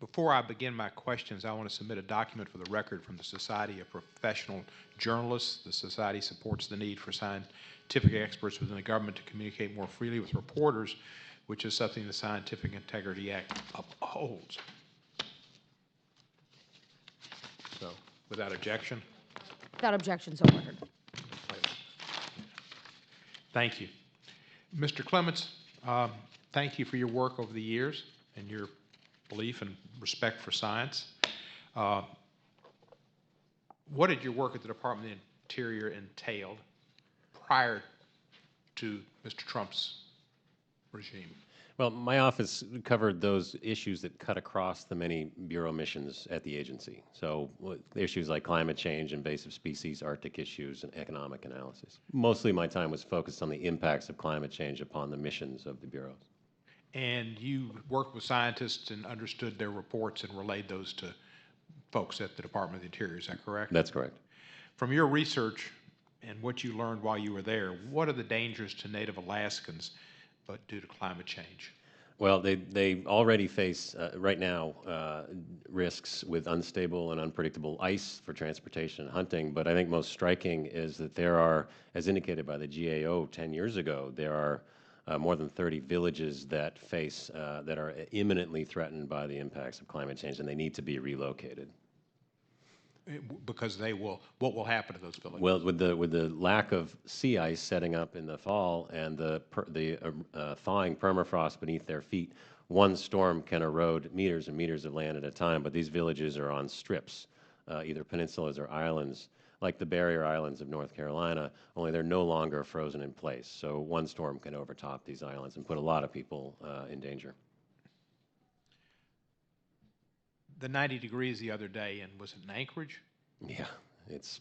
Before I begin my questions, I want to submit a document for the record from the Society of Professional Journalists. The Society supports the need for scientific experts within the government to communicate more freely with reporters, which is something the Scientific Integrity Act upholds. So, without objection? Without objection, so ordered. Thank you. Mr. Clements, thank you for your work over the years and your belief and respect for science. What did your work at the Department of the Interior entailed prior to Mr. Trump's regime? Well, my office covered those issues that cut across the many bureau missions at the agency. So issues like climate change, invasive species, Arctic issues, and economic analysis. Mostly my time was focused on the impacts of climate change upon the missions of the bureaus. And you worked with scientists and understood their reports and relayed those to folks at the Department of the Interior, is that correct? That's correct. From your research and what you learned while you were there, what are the dangers to Native Alaskans but due to climate change? Well, they already face, right now, risks with unstable and unpredictable ice for transportation and hunting, but I think most striking is that there are, as indicated by the GAO 10 years ago, there are more than 30 villages that face, that are imminently threatened by the impacts of climate change, and they need to be relocated. Because they will, what will happen to those villages? Well, with the lack of sea ice setting up in the fall and the thawing permafrost beneath their feet, one storm can erode meters and meters of land at a time. But these villages are on strips, either peninsulas or islands, like the barrier islands of North Carolina. Only they're no longer frozen in place. So one storm can overtop these islands and put a lot of people in danger. The 90 degrees the other day, and was it in Anchorage? Yeah, it's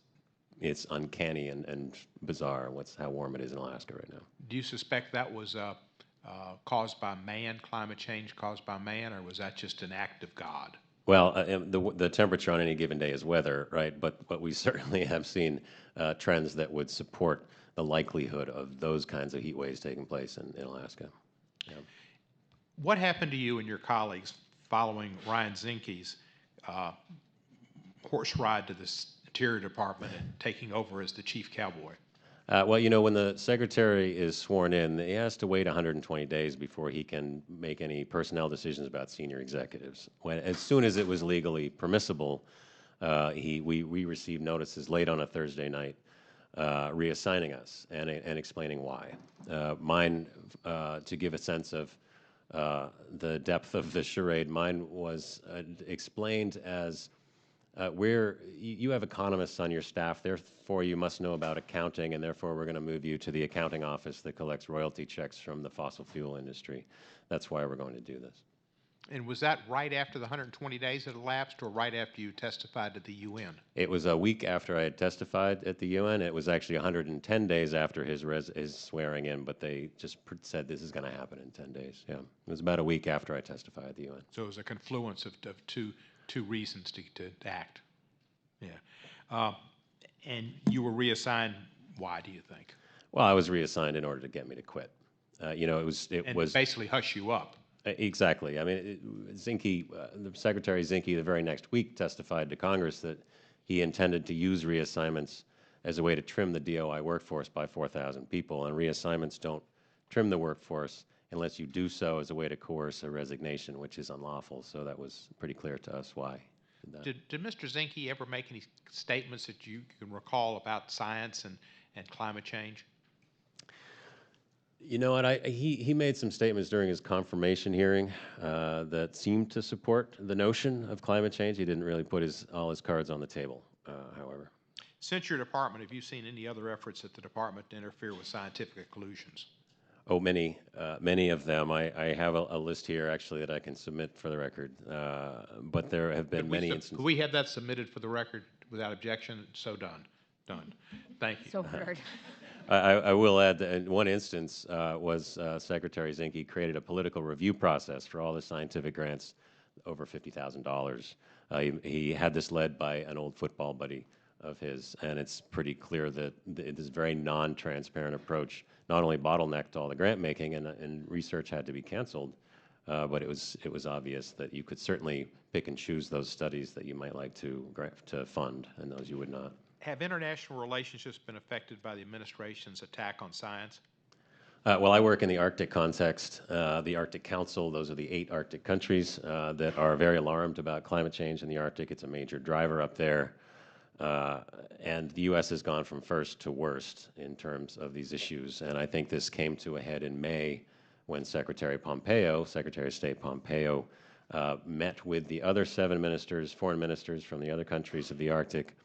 uncanny and bizarre how warm it is in Alaska right now. Do you suspect that was caused by man, climate change caused by man, or was that just an act of God? Well, the temperature on any given day is weather, right? But we certainly have seen trends that would support the likelihood of those kinds of heat waves taking place in Alaska. Yeah. What happened to you and your colleagues following Ryan Zinke's horse ride to the Interior Department and taking over as the chief cowboy? Well, you know, when the secretary is sworn in, he has to wait 120 days before he can make any personnel decisions about senior executives. As soon as it was legally permissible, we received notices late on a Thursday night reassigning us and explaining why. Mine, to give a sense of the depth of the charade, mine was explained as you have economists on your staff, therefore you must know about accounting, and therefore we're going to move you to the accounting office that collects royalty checks from the fossil fuel industry. That's why we're going to do this. And was that right after the 120 days had elapsed, or right after you testified to the UN? It was a week after I had testified at the UN. It was actually 110 days after his swearing in, but they just said this is going to happen in 10 days. Yeah, it was about a week after I testified at the UN. So it was a confluence of two reasons to act. Yeah. And you were reassigned. Why do you think? Well, I was reassigned in order to get me to quit. You know, it was basically hush you up. Exactly. I mean, Zinke, the Secretary Zinke, the very next week testified to Congress that he intended to use reassignments as a way to trim the DOI workforce by 4,000 people, and reassignments don't trim the workforce unless you do so as a way to coerce a resignation, which is unlawful. So that was pretty clear to us why. Did Mr. Zinke ever make any statements that you can recall about science and climate change? You know what? He made some statements during his confirmation hearing that seemed to support the notion of climate change. He didn't really put all his cards on the table, however. Since your department, have you seen any other efforts at the department to interfere with scientific conclusions? Oh, many of them. I have a list here, actually, that I can submit for the record. But there have been many instances. Could we have that submitted for the record without objection? So done. Done. Thank you. So ordered. I will add that in one instance was Secretary Zinke created a political review process for all the scientific grants, over $50,000. He had this led by an old football buddy of his, and it's pretty clear that this very non-transparent approach not only bottlenecked all the grant making and research had to be canceled, but it was obvious that you could certainly pick and choose those studies that you might like to fund, and those you would not. Have international relationships been affected by the administration's attack on science? Well, I work in the Arctic context. The Arctic Council, those are the 8 Arctic countries that are very alarmed about climate change in the Arctic. It's a major driver up there. And the U.S. has gone from first to worst in terms of these issues. And I think this came to a head in May when Secretary of State Pompeo, met with the other 7 ministers, foreign ministers from the other countries of the Arctic.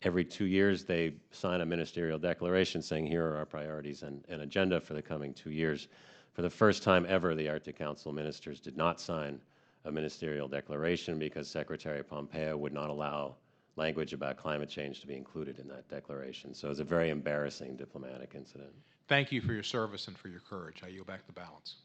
Every 2 years, they sign a ministerial declaration saying, here are our priorities and an agenda for the coming 2 years. For the first time ever, the Arctic Council ministers did not sign a ministerial declaration because Secretary Pompeo would not allow language about climate change to be included in that declaration. So it's a very embarrassing diplomatic incident. Thank you for your service and for your courage. I yield back the balance.